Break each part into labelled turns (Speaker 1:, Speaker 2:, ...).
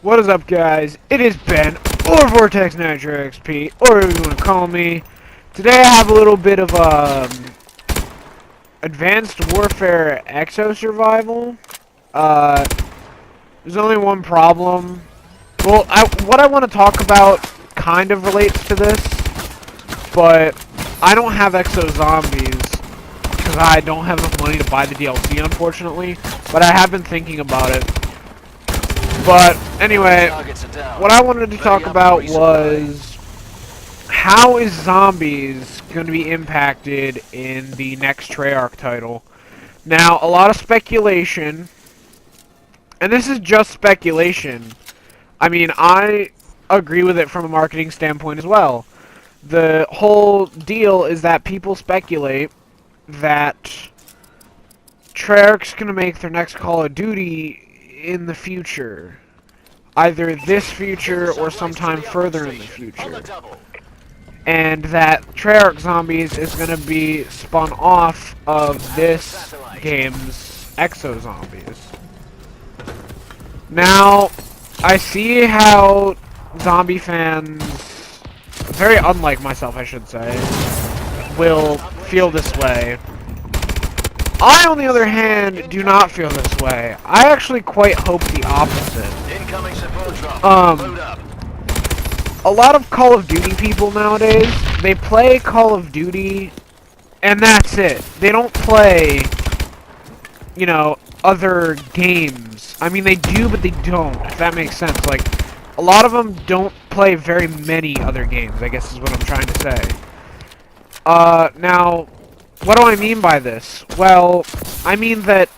Speaker 1: What is up, guys? It is Ben, or Vortex Nitro XP, or whatever you want to call me. Today I have a little bit of Advanced Warfare Exo Survival. There's only one problem. Well, what I want to talk about kind of relates to this, but I don't have Exo Zombies because I don't have enough money to buy the DLC, unfortunately. But I have been thinking about it. But anyway, what I wanted to talk about was how is zombies going to be impacted in the next Treyarch title. Now, a lot of speculation, and this is just speculation. I mean, I agree with it from a marketing standpoint as well. The whole deal is that people speculate that Treyarch's going to make their next Call of Duty in the future. Either this future or sometime further in the future. And that Treyarch Zombies is going to be spun off of this game's Exo Zombies. Now, I see how zombie fans, very unlike myself I should say, will feel this way. I, on the other hand, do not feel this way. I actually quite hope the opposite. A lot of Call of Duty people nowadays, they play Call of Duty, and that's it. They don't play, you know, other games. I mean, they do, but they don't, if that makes sense. Like, a lot of them don't play very many other games, I guess is what I'm trying to say. Now, what do I mean by this? Well, I mean that,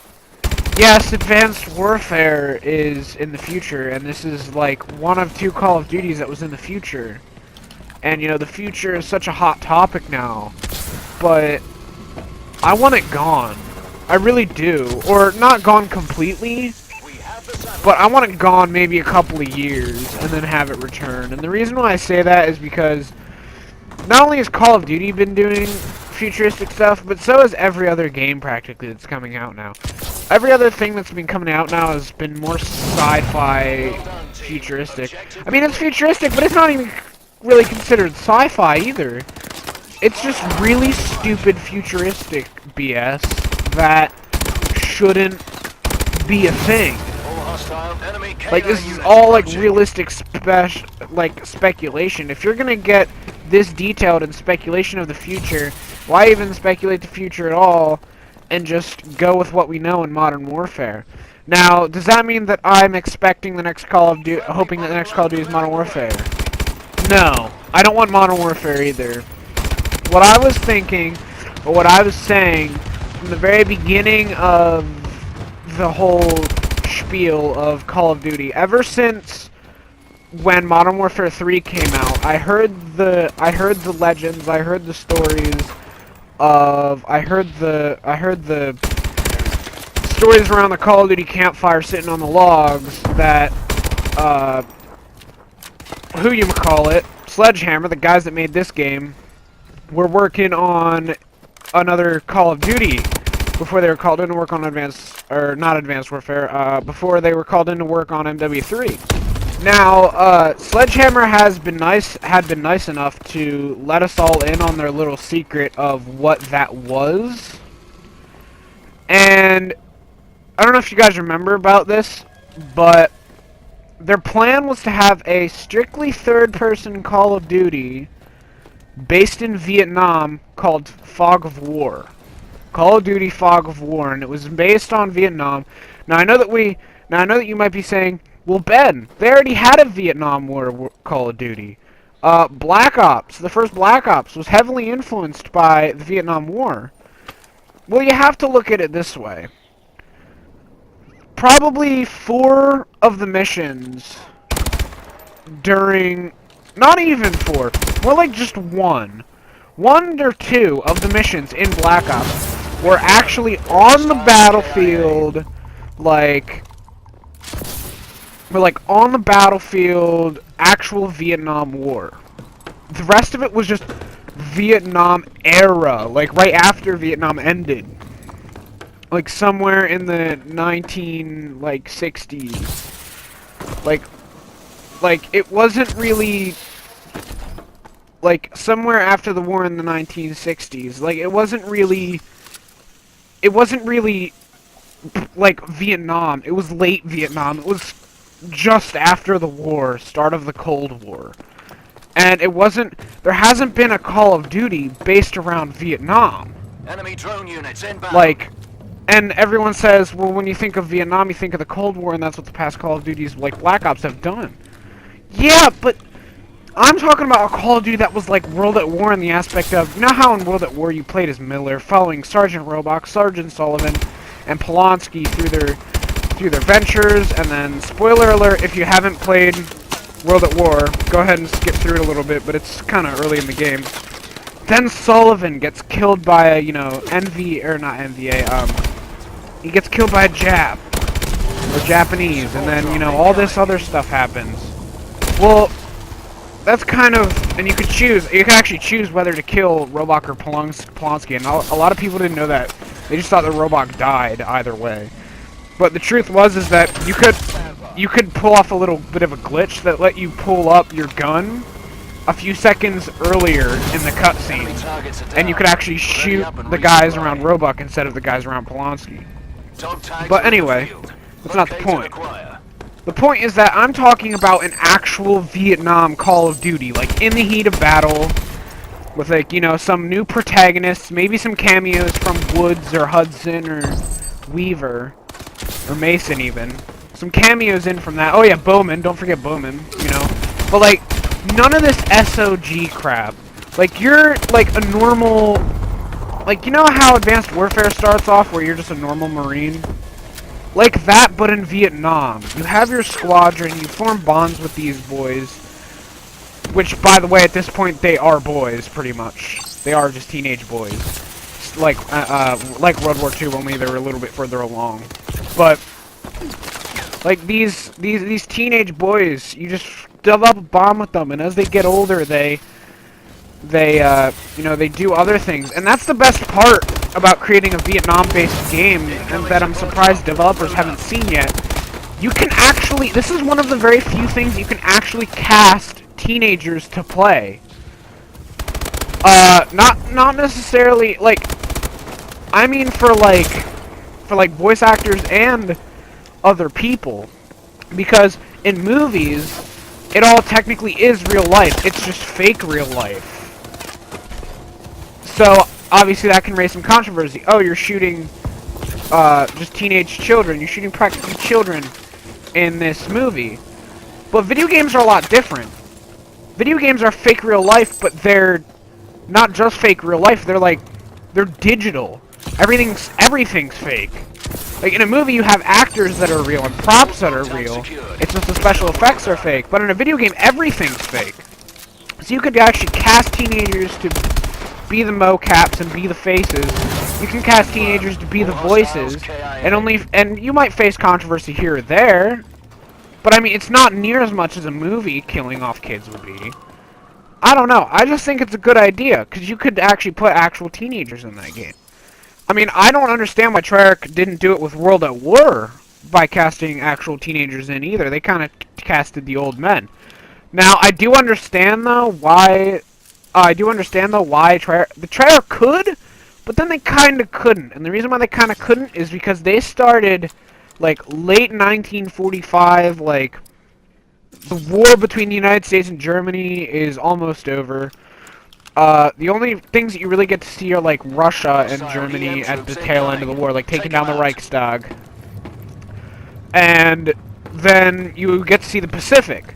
Speaker 1: yes, Advanced Warfare is in the future, and this is like one of two Call of Duties that was in the future. And, you know, the future is such a hot topic now, but I want it gone. I really do. Or, not gone completely, but I want it gone maybe a couple of years, and then have it return. And the reason why I say that is because not only has Call of Duty been doing futuristic stuff, but so has every other game practically that's coming out now. Every other thing that's been coming out now has been more sci-fi futuristic. I mean, it's futuristic, but it's not even really considered sci-fi either. It's just really stupid futuristic BS that shouldn't be a thing. Like, this is all like realistic speculation. If you're gonna get this detailed in speculation of the future, why even speculate the future at all and just go with what we know in Modern Warfare? Now, does that mean that I'm expecting the next Call of Duty, hoping that the next Call of Duty is Modern Warfare? No, I don't want Modern Warfare either. What I was thinking, or what I was saying from the very beginning of the whole spiel of Call of Duty, ever since when Modern Warfare 3 came out, I heard the legends, I heard the stories of, I heard the stories around the Call of Duty campfire sitting on the logs that, Sledgehammer, the guys that made this game, were working on another Call of Duty before they were called in to work on not Advanced Warfare, before they were called in to work on MW3. Now, Sledgehammer had been nice enough to let us all in on their little secret of what that was. And I don't know if you guys remember about this, but their plan was to have a strictly third-person Call of Duty based in Vietnam called Fog of War. Call of Duty Fog of War, and it was based on Vietnam. Now I know that you might be saying, well, Ben, they already had a Vietnam War Call of Duty. Black Ops, the first Black Ops, was heavily influenced by the Vietnam War. Well, you have to look at it this way. Probably 4 of the missions during, not even 4, more like just 1 or 2 of the missions in Black Ops were actually on the battlefield, actual Vietnam War. The rest of it was just Vietnam era, like right after Vietnam ended. Like somewhere in the 60s. Like, like, it wasn't really, like, somewhere after the war in the 1960s, like, it wasn't really, like, Vietnam. It was late Vietnam. It was just after the war, start of the Cold War. And it wasn't, there hasn't been a Call of Duty based around Vietnam.
Speaker 2: Enemy drone units inbound.
Speaker 1: Like, and everyone says, well, when you think of Vietnam, you think of the Cold War, and that's what the past Call of Duties, like Black Ops, have done. Yeah, but I'm talking about a Call of Duty that was like World at War in the aspect of, you know how in World at War you played as Miller, following Sergeant Roebuck, Sergeant Sullivan, and Polanski through their ventures, and then, spoiler alert, if you haven't played World at War, go ahead and skip through it a little bit, but it's kind of early in the game. Then Sullivan gets killed by a, you know, he gets killed by a Jap, or Japanese, and then, you know, all this other stuff happens. Well, that's kind of, and you can actually choose whether to kill Roebuck or Polanski, and a lot of people didn't know that. They just thought that Roebuck died either way. But the truth is that you could pull off a little bit of a glitch that let you pull up your gun a few seconds earlier in the cutscene, and you could actually shoot the guys around Roebuck instead of the guys around Polanski. But anyway, that's not the point. The point is that I'm talking about an actual Vietnam Call of Duty, like in the heat of battle, with, like, you know, some new protagonists, maybe some cameos from Woods or Hudson or Weaver, or Mason even. Some cameos in from that. Oh yeah, Bowman, don't forget Bowman, you know. But, like, none of this SOG crap. Like, you're, like, a normal, like, you know how Advanced Warfare starts off, where you're just a normal Marine? Like that, but in Vietnam. You have your squadron, you form bonds with these boys, which, by the way, at this point, they are boys, pretty much. They are just teenage boys. Like World War II, only they were a little bit further along. But, like, these teenage boys, you just develop a bond with them, and as they get older, they you know, they do other things. And that's the best part about creating a Vietnam-based game, and that I'm surprised developers haven't seen yet. You can actually, this is one of the very few things you can actually cast teenagers to play. Not necessarily, like, I mean for voice actors and other people. Because in movies, it all technically is real life. It's just fake real life. So, obviously that can raise some controversy. Oh, you're shooting, just teenage children. You're shooting practically children in this movie. But video games are a lot different. Video games are fake real life, but they're not just fake real life. They're digital. Everything's fake. Like, in a movie, you have actors that are real and props that are real. It's just the special effects are fake. But in a video game, everything's fake. So you could actually cast teenagers to be the mocaps and be the faces. You can cast teenagers to be the voices, and you might face controversy here or there. But I mean, it's not near as much as a movie killing off kids would be. I don't know. I just think it's a good idea, because you could actually put actual teenagers in that game. I mean, I don't understand why Treyarch didn't do it with World at War by casting actual teenagers in either. They kind of casted the old men. Now, I do understand though why Treyarch could, but then they kind of couldn't. And the reason why they kind of couldn't is because they started, like, late 1945, like, the war between the United States and Germany is almost over. The only things that you really get to see are, like, Russia and Germany at the tail end of the war, like taking down the Reichstag. And then you get to see the Pacific,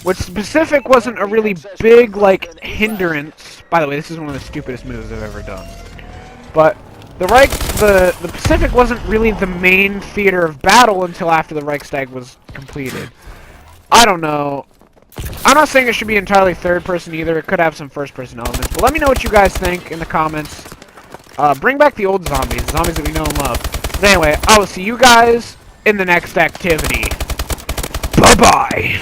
Speaker 1: which the Pacific wasn't a really big, like, hindrance. By the way, this is one of the stupidest moves I've ever done. But the Pacific wasn't really the main theater of battle until after the Reichstag was completed. I don't know. I'm not saying it should be entirely third person either. It could have some first person elements. But let me know what you guys think in the comments. Bring back the old zombies. Zombies that we know and love. But anyway, I will see you guys in the next activity. Bye-bye.